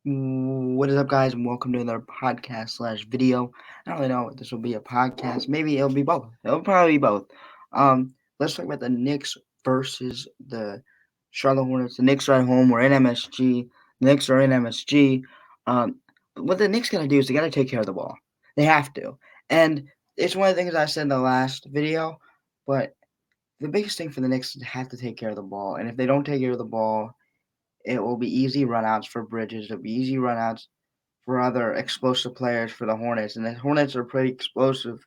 What is up, guys, and welcome to another podcast slash video. I don't really know if this will be a podcast. Maybe it'll be both. It'll probably be both. Let's talk about the Knicks versus the Charlotte Hornets. The Knicks are at home. We're in MSG. The Knicks are in MSG. Um, what the Knicks gotta do is they gotta take care of the ball. They have to, and it's one of the things I said in the last video. But the biggest thing for the Knicks is to have to take care of the ball, and if they don't take care of the ball, it will be easy runouts for Bridges. It'll be easy runouts for other explosive players for the Hornets, and the Hornets are pretty explosive,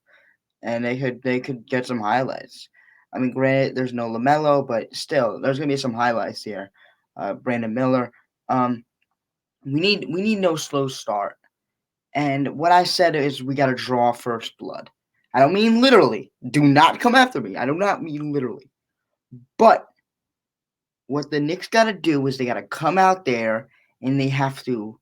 and they could get some highlights. I mean, granted, there's no Lamelo, but still, there's gonna be some highlights here. Brandon Miller. Um, we need no slow start. And what I said is we got to draw first blood. I don't mean literally. Do not come after me. I do not mean literally. But what the Knicks got to do is they got to come out there and they have to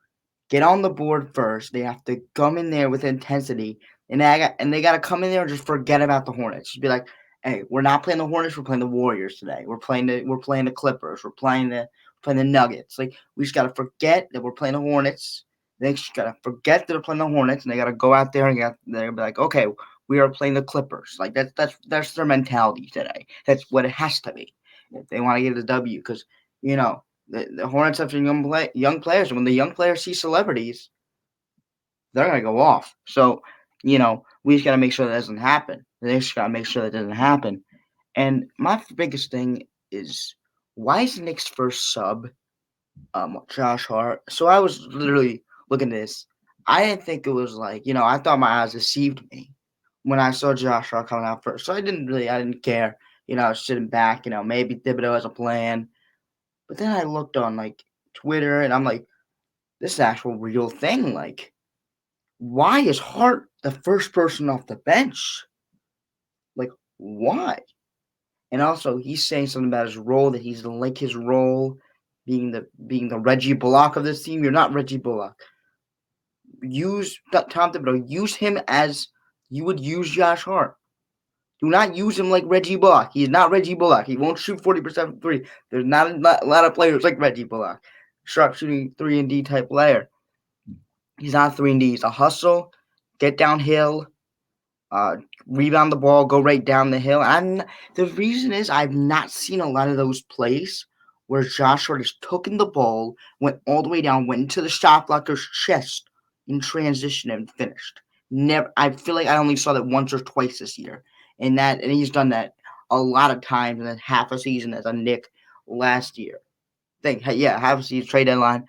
get on the board first. They have to come in there with intensity, and they got to come in there and just forget about the Hornets. Just be like, hey, we're not playing the Hornets. We're playing the Warriors today. We're playing the Clippers. We're playing the Nuggets. Like, we just got to forget that we're playing the Hornets. They just got to forget that they're playing the Hornets, and they got to go out there and they're be like, okay, we are playing the Clippers. Like, that's their mentality today. That's what it has to be if they want to get a W, because you know the Hornets have some young players. And when the young players see celebrities, they're gonna go off. So, we just gotta make sure that doesn't happen. They just gotta make sure that doesn't happen. And my biggest thing is, why is Nick's first sub Josh Hart? So I was literally looking at this. I didn't think it was like, I thought my eyes deceived me when I saw Josh Hart coming out first. So I didn't care. I was sitting back. Maybe Thibodeau has a plan. But then I looked on like Twitter, and I'm like, this is an actual real thing. Like, why is Hart the first person off the bench? Like, why? And also, he's saying something about his role, that he's like his role being the Reggie Bullock of this team. You're not Reggie Bullock. Use Tom Thibodeau. Use him as you would use Josh Hart. Do not use him like Reggie Bullock. He is not Reggie Bullock. He won't shoot 40% from three. There's not a lot of players like Reggie Bullock. Sharp shooting 3 and D type player. He's not 3 and D. He's a hustle, get downhill, uh, rebound the ball, go right down the hill. The reason is I've not seen a lot of those plays where Josh Hart has taken the ball, went all the way down, went into the shot blocker's chest in transition and finished. Never. I feel like I only saw that once or twice this year, and he's done that a lot of times in half a season as a Nick last year. Yeah, half a season trade deadline.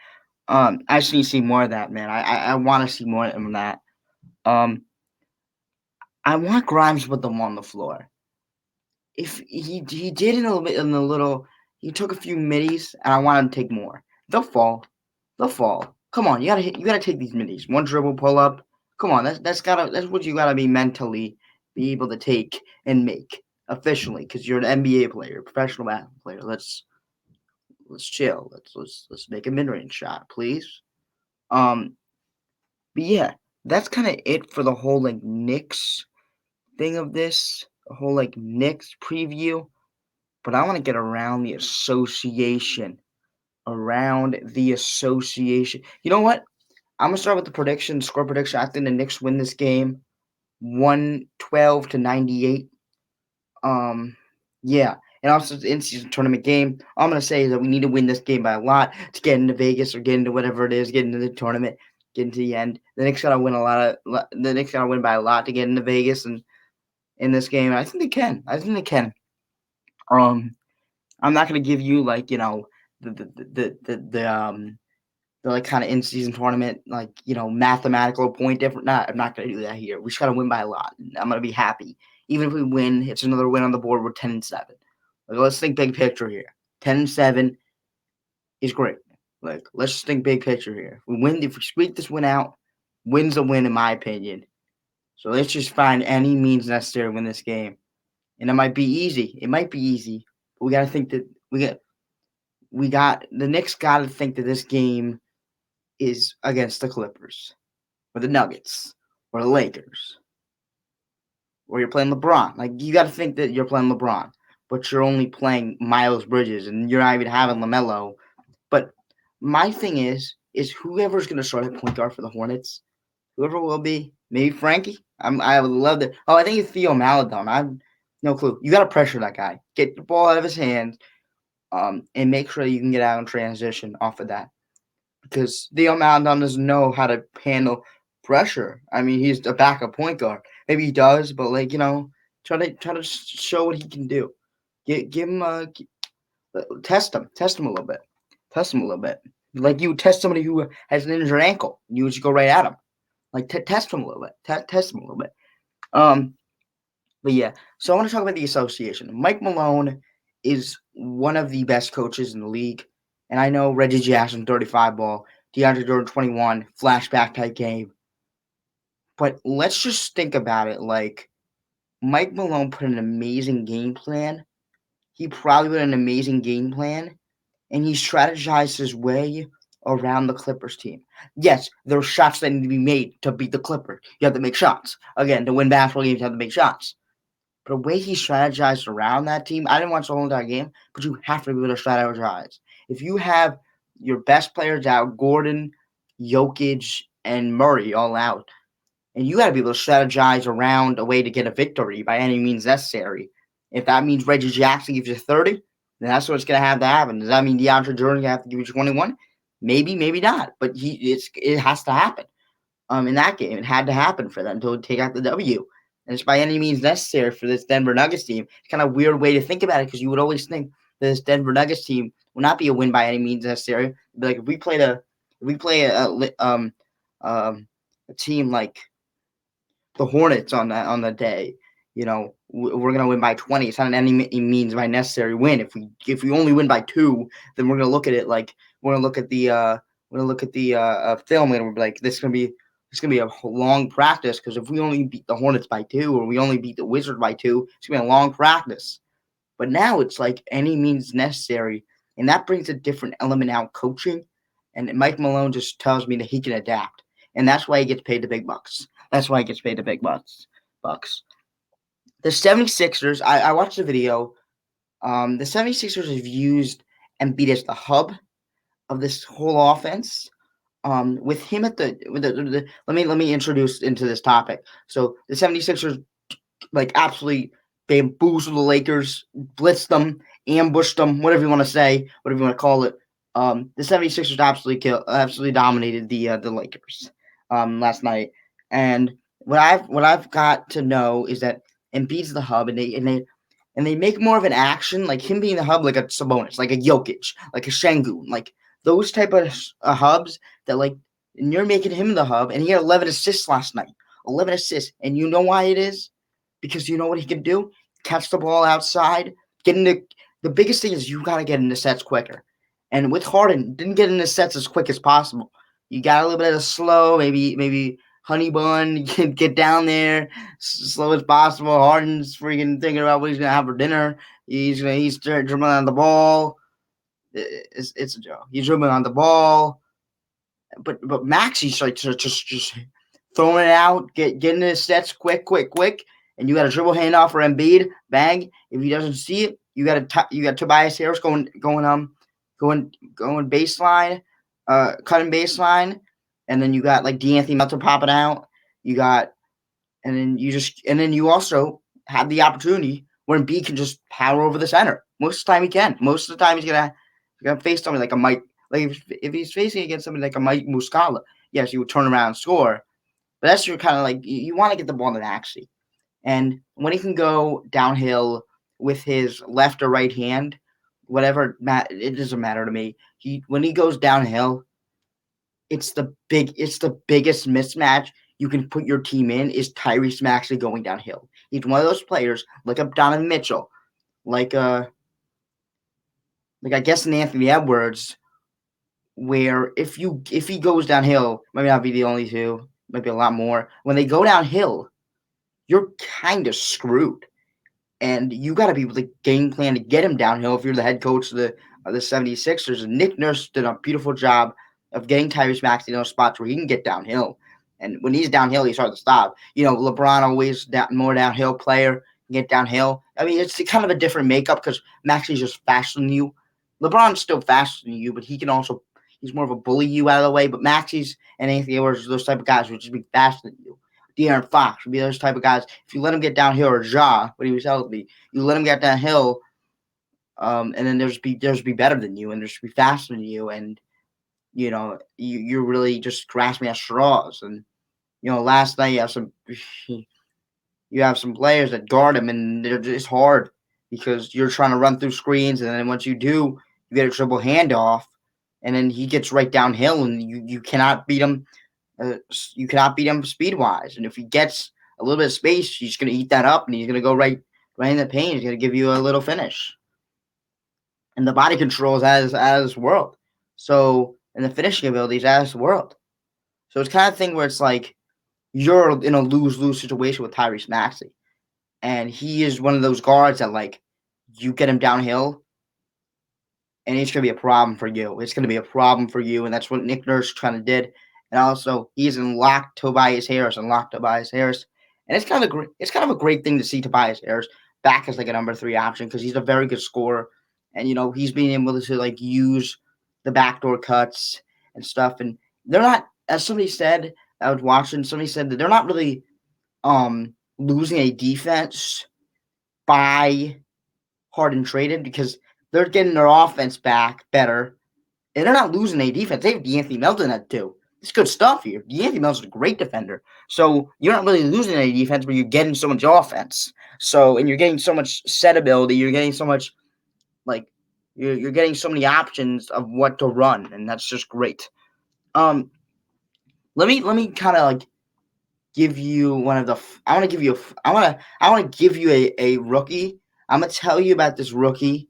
I just need to see more of that, man. I want to see more of that. Um, I want Grimes to put them on the floor. If he did in a little bit, he took a few middies, and I want him to take more. They'll fall. They'll fall. Come on, you gotta take these middies. One dribble pull up. Come on, that's what you gotta be mentally be able to take and make efficiently, because you're an NBA player, professional basketball player. Let's chill. Let's make a mid range shot, please. Um, but yeah, that's kind of it for the whole like Knicks thing of this, the whole like Knicks preview. But I want to get around the association. Around the association. You know what? I'm gonna start with the prediction, score prediction. I think the Knicks win this game 112-98. Um, yeah. And also the in-season tournament game. All I'm gonna say is that we need to win this game by a lot to get into Vegas or get into whatever it is, get into the tournament, get into the end. The Knicks gotta win the Knicks gotta win by a lot to get into Vegas and in this game. I think they can. I think they can. Um, I'm not gonna give you like the the the the, the um the like kind of in season tournament like mathematical point different. Not I'm not gonna do that here. We just gotta win by a lot. I'm gonna be happy. Even if we win, it's another win on the board. We're 10-7. Like, let's think big picture here. 10-7 is great. Like, let's just think big picture here. If we squeak this win out, win's a win in my opinion. So let's just find any means necessary to win this game. And it might be easy. It might be easy. But we gotta think that the Knicks gotta think that this game is against the Clippers or the Nuggets or the Lakers or you're playing LeBron. Like, you got to think that you're playing LeBron, but you're only playing Miles Bridges and you're not even having Lamelo. But my thing is is whoever's going to start at point guard for the Hornets, whoever will be, maybe Frankie. I would love that. Oh, I think it's Theo Maladon. I have no clue. You got to pressure that guy. Get the ball out of his hands, and make sure you can get out and transition off of that. Because Theo Maladon doesn't know how to handle pressure. I mean, he's a backup point guard. Maybe he does, but try to show what he can do. Give him test him a little bit, test him a little bit. Like you would test somebody who has an injured ankle, you would just go right at him. Like test him a little bit, test him a little bit. Um, but yeah, so I want to talk about the association. Mike Malone is one of the best coaches in the league, and I know Reggie Jackson 35 ball, DeAndre Jordan 21 flashback type game. But let's just think about it. Like Mike Malone put an amazing game plan. He probably put an amazing game plan, and he strategized his way around the Clippers team. Yes, there are shots that need to be made to beat the Clippers. You have to make shots. Again, to win basketball games, you have to make shots. But the way he strategized around that team, I didn't watch the whole entire game, but you have to be able to strategize. If you have your best players out, Gordon, Jokic, and Murray all out, and you got to be able to strategize around a way to get a victory by any means necessary. If that means Reggie Jackson gives you 30, then that's what's going to have to happen. Does that mean DeAndre Jordan going to have to give you 21? Maybe, maybe not. But it has to happen. In that game, it had to happen for them to take out the W. And it's by any means necessary for this Denver Nuggets team. It's kind of a weird way to think about it because you would always think that this Denver Nuggets team will not be a win by any means necessary. But like if we play a team like the Hornets on the day, we're gonna win by 20. It's not any means by necessary win. If we only win by 2, then we're gonna look at it like we're gonna look at the film and we're like this is gonna be a long practice because if we only beat the Hornets by 2 or we only beat the Wizards by 2, it's gonna be a long practice. But now it's like any means necessary, and that brings a different element out coaching. And Mike Malone just tells me that he can adapt, and that's why he gets paid the big bucks. That's why he gets paid the big bucks. The 76ers, I watched the video. The 76ers have used Embiid as the hub of this whole offense. With him at let me introduce into this topic. So the 76ers like absolutely bamboozled the Lakers, blitzed them, ambushed them, whatever you want to say, whatever you want to call it. The 76ers absolutely dominated the Lakers last night. And what I've got to know is that Embiid's the hub, and they make more of an action, like him being the hub, like a Sabonis, like a Jokic, like a Şengün, like those type of hubs that like, and you're making him the hub, and he had 11 assists last night, 11 assists, and you know why it is? Because you know what he can do? Catch the ball outside, get into the biggest thing is you got to get into sets quicker, and with Harden, didn't get into sets as quick as possible. You got a little bit of slow, maybe honey bun, get down there slow as possible. Harden's freaking thinking about what he's gonna have for dinner. He's dribbling on the ball. It's a joke. He's dribbling on the ball, but Maxi's like just throwing it out, getting his sets quick, and you got a dribble handoff for Embiid, bang. If he doesn't see it, you got Tobias Harris going baseline, cutting baseline. And then you got like D'Anthony Melton popping out. And then you also have the opportunity where Embiid can just power over the center. Most of the time he can. Most of the time he's gonna face somebody like a Mike. Like if he's facing against somebody like a Mike Muscala, yes, you would turn around and score. But that's your kind of like you want to get the ball to Maxey. And when he can go downhill with his left or right hand, whatever, it doesn't matter to me. When he goes downhill, it's the biggest mismatch you can put your team in is Tyrese Maxey going downhill. He's one of those players like a Donovan Mitchell, like I guess an Anthony Edwards, where if he goes downhill, maybe not be the only two, maybe a lot more. When they go downhill, you're kind of screwed, and you got to be able to game plan to get him downhill if you're the head coach of the 76ers. And Nick Nurse did a beautiful job of getting Tyrese Maxey in those spots where he can get downhill. And when he's downhill, he's hard to stop. LeBron always more downhill player, get downhill. I mean, it's kind of a different makeup because Maxey's just faster than you. LeBron's still faster than you, but he can also He's more of a bully you out of the way. But Maxey's and Anthony Edwards are those type of guys who would just be faster than you. De'Aaron Fox would be those type of guys. If you let him get downhill, or Ja, what he was telling me, you let him get downhill, and then there's be better than you, and there's be faster than you, and you're really just grasping at straws. And last night you have some players that guard him, and it's hard because you're trying to run through screens, and then once you do, you get a triple handoff, and then he gets right downhill, and you cannot beat him. You cannot beat him speed wise, and if he gets a little bit of space, he's going to eat that up, and he's going to go right in the paint. He's going to give you a little finish, and the body control is out of this world. So, and the finishing ability is out of this world. So it's kind of thing where it's like you're in a lose-lose situation with Tyrese Maxey. And he is one of those guards that, like, you get him downhill, and it's going to be a problem for you. It's going to be a problem for you, and that's what Nick Nurse kind of did. And also, he's unlocked Tobias Harris. And it's kind of a great thing to see Tobias Harris back as, like, a number 3 option because he's a very good scorer. And, he's being able to, like, use the backdoor cuts and stuff. And they're not, as somebody said, I was watching, somebody said that they're not really losing a defense by Harden traded because they're getting their offense back better, and they're not losing a defense. They have D'Anthony Melton at 2. It's good stuff here. D'Anthony Melton's a great defender, so you're not really losing any defense, but you're getting so much offense. So, and you're getting so much set ability. You're getting so much, like, you're getting so many options of what to run, and that's just great. Let me kind of like give you one of the. I want to give you a rookie. I'm gonna tell you about this rookie.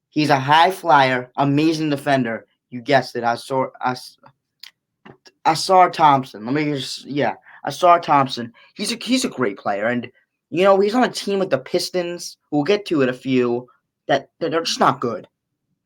He's a high flyer, amazing defender. You guessed it. I saw Thompson. I saw Thompson. He's a great player, and he's on a team with the Pistons. We'll get to it a few that are just not good.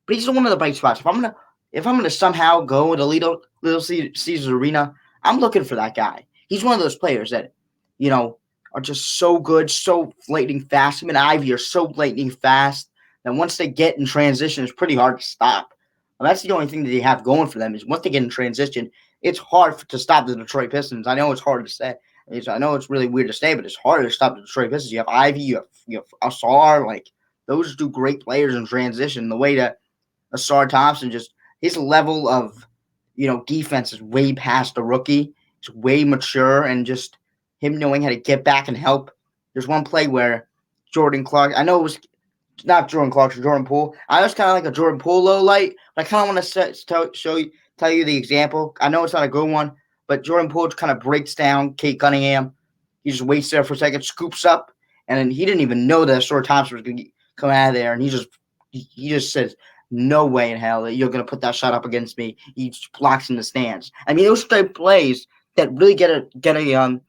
But he's one of the bright spots. If I'm gonna somehow go to Little Caesars Arena, I'm looking for that guy. He's one of those players that, are just so good, so lightning fast. Him and Ivy are so lightning fast that once they get in transition, it's pretty hard to stop. And that's the only thing that they have going for them is once they get in transition, it's hard to stop the Detroit Pistons. I know it's hard to say. I know it's really weird to say, but it's hard to stop the Detroit Pistons. You have Ivy, you have Asar, like those two great players in transition. The way that Asar Thompson his level of defense is way past the rookie. He's way mature, and just him knowing how to get back and help. There's one play where Jordan Clark, I know it was not Jordan Clark, it's Jordan Poole. I was kind of like a Jordan Poole low light, but I kind of want to tell you the example. I know it's not a good one, but Jordan Poole kind of breaks down Kate Cunningham. He just waits there for a second, scoops up, and then he didn't even know that Asar Thompson was going to come out of there, and he just says, no way in hell that you're going to put that shot up against me. He just blocks in the stands. I mean, those type of plays that really get a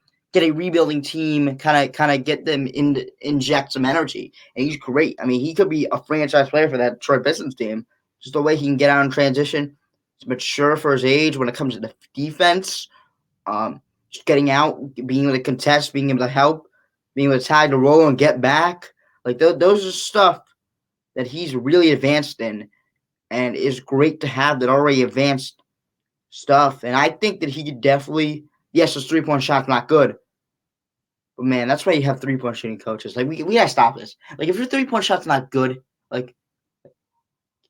rebuilding team, kind of get them inject some energy. And he's great. I mean, he could be a franchise player for that Detroit Pistons team. Just the way he can get out in transition. He's mature for his age when it comes to the defense. Just getting out, being able to contest, being able to help, being able to tag the roll and get back. Like those are stuff that he's really advanced in, and is great to have that already advanced stuff. And I think that he could definitely, yes, his 3-point shot's not good, but man, that's why you have 3-point shooting coaches. Like we gotta stop this. Like if your 3-point shot's not good, like,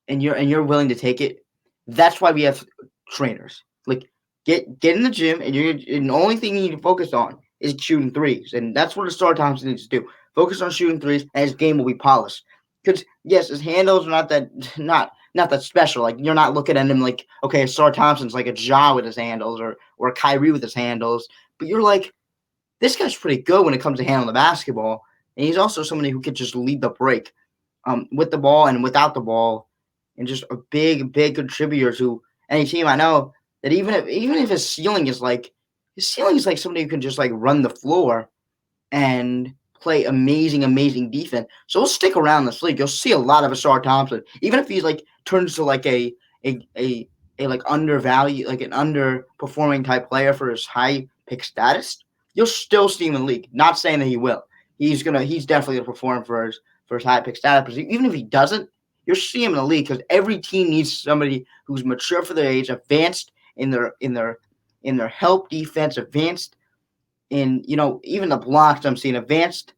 and you're willing to take it, that's why we have trainers. Like get in the gym, and the only thing you need to focus on is shooting threes, and that's what Asar Thompson needs to do. Focus on shooting threes, and his game will be polished. Because yes, his handles are not that special. Like you're not looking at him like, okay, Asar Thompson's like a Ja with his handles or a Kyrie with his handles. But you're like, this guy's pretty good when it comes to handling the basketball. And he's also somebody who could just lead the break with the ball and without the ball, and just a big contributor to any team. I know that even if his ceiling is like somebody who can just like run the floor and play amazing defense. So he'll stick around this league. You'll see a lot of Asar Thompson, even if he's like turns to like a like undervalued, like an underperforming type player for his high pick status. You'll still see him in the league. Not saying that he will. He's definitely gonna perform for his high pick status. But even if he doesn't, You're seeing him in the league because every team needs somebody who's mature for their age, advanced in their help defense, advanced in even the blocks. I'm seeing advanced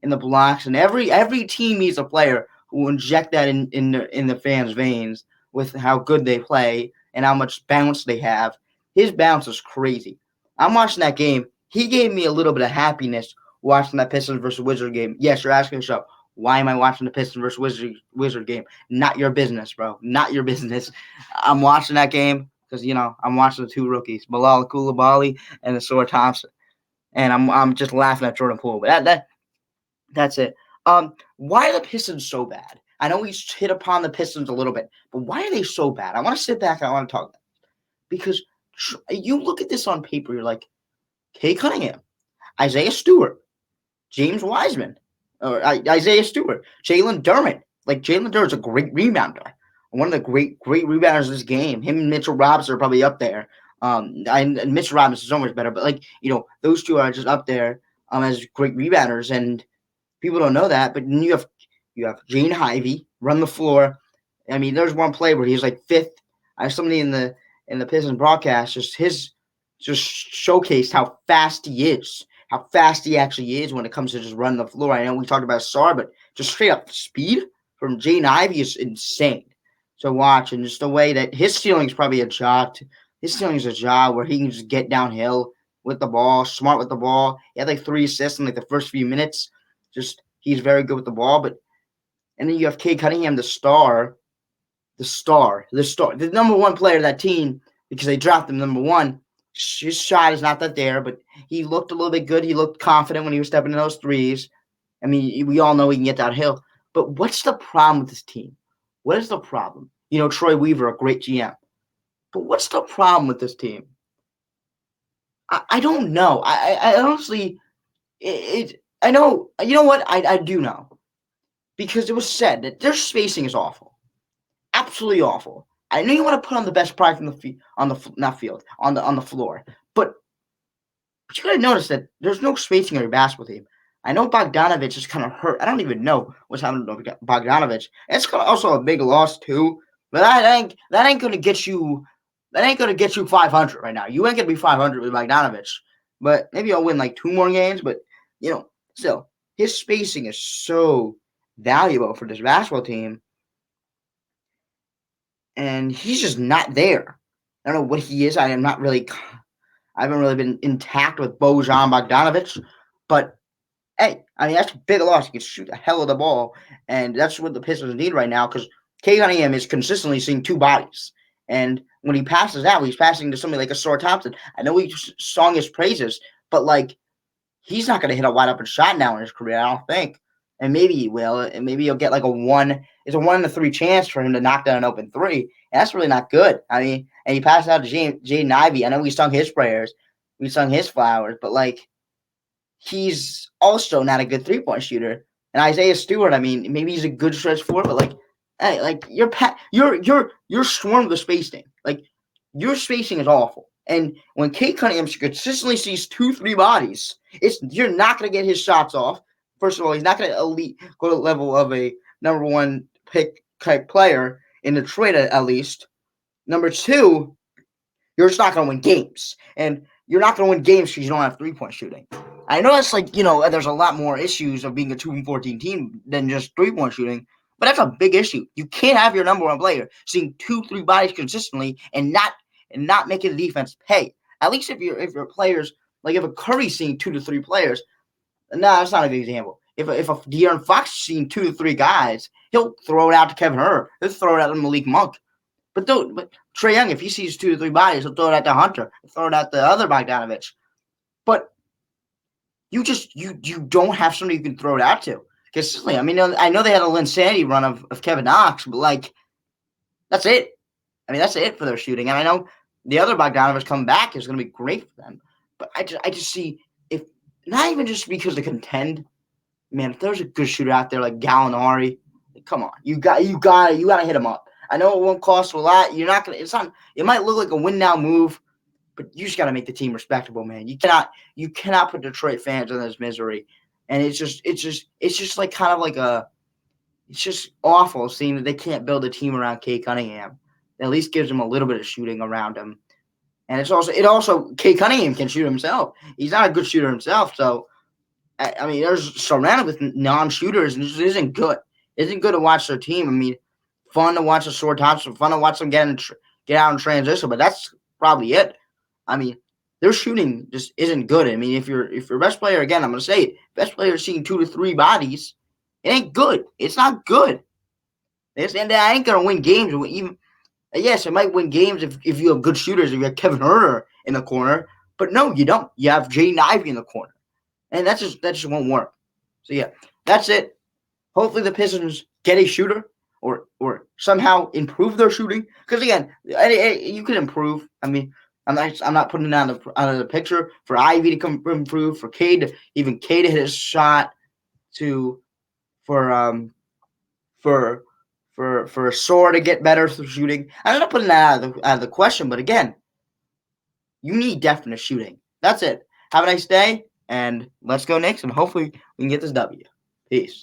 in the blocks, and every team needs a player who will inject that in the fans' veins with how good they play and how much bounce they have. His bounce is crazy. I'm watching that game. He gave me a little bit of happiness watching that Pistons versus Wizard game. Yes, you're asking yourself, why am I watching the Pistons versus Wizard game? Not your business, bro. Not your business. I'm watching that game because I'm watching the two rookies, Bilal Coulibaly and Asor Thompson, and I'm just laughing at Jordan Poole. But that's it. Why are the Pistons so bad? I know we hit upon the Pistons a little bit, but why are they so bad? I want to sit back and I want to talk about it. Because you look at this on paper, you're like, Kay Cunningham, Isaiah Stewart, James Wiseman, or Isaiah Stewart, Jalen Dermott. Like Jalen Dermott's a great rebounder, one of the great rebounders of this game. Him and Mitchell Robinson are probably up there. And Mitchell Robinson is so much better, but those two are just up there as great rebounders, and people don't know that. But then you have Gene Ivey run the floor. I mean, there's one play where he's like fifth. Somebody in the Pistons broadcast just showcased how fast he is, how fast he actually is when it comes to just running the floor. I know we talked about Sar, but just straight up speed from Gene Ivey is insane to watch, and just the way that his ceiling is probably a job. His ceiling is a job where he can just get downhill with the ball, smart with the ball. He had like 3 assists in like the first few minutes. Just he's very good with the ball, and then you have Cade Cunningham, the number one player of that team because they dropped him number one. His shot is not that there, but he looked a little bit good. He looked confident when he was stepping in those threes. I mean, we all know he can get downhill. But what's the problem with this team? What is the problem? Troy Weaver, a great GM. But what's the problem with this team? I don't know. I honestly, I know. You know what? I do know. Because it was said that their spacing is awful. Absolutely awful. I know you want to put on the best product on the floor, but you gotta notice that there's no spacing on your basketball team. I know Bogdanovich is kind of hurt. I don't even know what's happening to Bogdanovich. It's also a big loss too, but that ain't gonna get you. That ain't gonna get you 500 right now. You ain't gonna be 500 with Bogdanovich, but maybe I'll win like 2 more games. But still, his spacing is so valuable for this basketball team, and he's just not there. I don't know what he is. I haven't really been intact with Bojan Bogdanovich, but hey, I mean that's a big loss. He can shoot a hell of the ball, and that's what the Pistons need right now because Cade Cunningham is consistently seeing 2 bodies, and when he passes out, he's passing to somebody like Asor Thompson. I know he sung his praises, but he's not going to hit a wide open shot now in his career, I don't think. And maybe he will, and maybe he'll get like it's a 1 in 3 chance for him to knock down an open 3. And that's really not good. I mean, and he passed out to Jaden Ivey. I know we sung his prayers, we sung his flowers, but he's also not a good 3-point shooter. And Isaiah Stewart, I mean, maybe he's a good stretch forward, but hey, you're swarmed with spacing. Your spacing is awful. And when Cade Cunningham consistently sees 2-3 bodies, you're not going to get his shots off. First of all, he's not going to go to the level of a number 1 pick type player in Detroit at least. Number 2, you're just not going to win games. And you're not going to win games because you don't have 3-point shooting. I know that's there's a lot more issues of being a 2-14 team than just 3-point shooting, but that's a big issue. You can't have your number 1 player seeing 2-3 bodies consistently and not making the defense pay. At least if your players, if a Curry's seeing 2 to 3 players, that's not a good example. If a De'Aaron Fox is seeing 2 to 3 guys, he'll throw it out to Kevin Herter. He'll throw it out to Malik Monk. But Trae Young, if he sees 2 to 3 bodies, he'll throw it out to Hunter. He'll throw it out to the other Bogdanovich. But you don't have somebody you can throw it out to consistently. I mean, I know they had a Linsanity run of Kevin Knox, but that's it. I mean, that's it for their shooting. And I know the other Bogdanovich coming back is going to be great for them. But I just see, if not even just because they contend, man, if there's a good shooter out there like Gallinari, come on, you got to hit him up. I know it won't cost a lot. You're not gonna. It might look like a win now move, but you just got to make the team respectable, man. You cannot put Detroit fans in this misery. And it's just kind of like a it's just awful seeing that they can't build a team around Cade Cunningham. It at least gives him a little bit of shooting around him. And it also Cade Cunningham can shoot himself. He's not a good shooter himself, so I mean, they're surrounded with non-shooters, and it just isn't good. It isn't good to watch their team. I mean, fun to watch the Sword Thompson, fun to watch them get out in transition, but that's probably it. I mean, their shooting just isn't good. I mean, if your best player, again, I'm gonna say it, best player is seeing 2 to 3 bodies, it ain't good. It's not good. And I ain't gonna win games. Even yes, it might win games if you have good shooters. If you have Kevin Herter in the corner, but no, you don't. You have Jaden Ivey in the corner, and that just won't work. So yeah, that's it. Hopefully the Pistons get a shooter or somehow improve their shooting. Because again, you can improve. I mean, I'm not putting it out of the picture for Ivy to come improve, for Cade to hit his shot, to for for Sore to get better through shooting. I'm not putting that out of the question, but again, you need definite shooting. That's it. Have a nice day, and let's go Knicks, and hopefully we can get this W. Peace.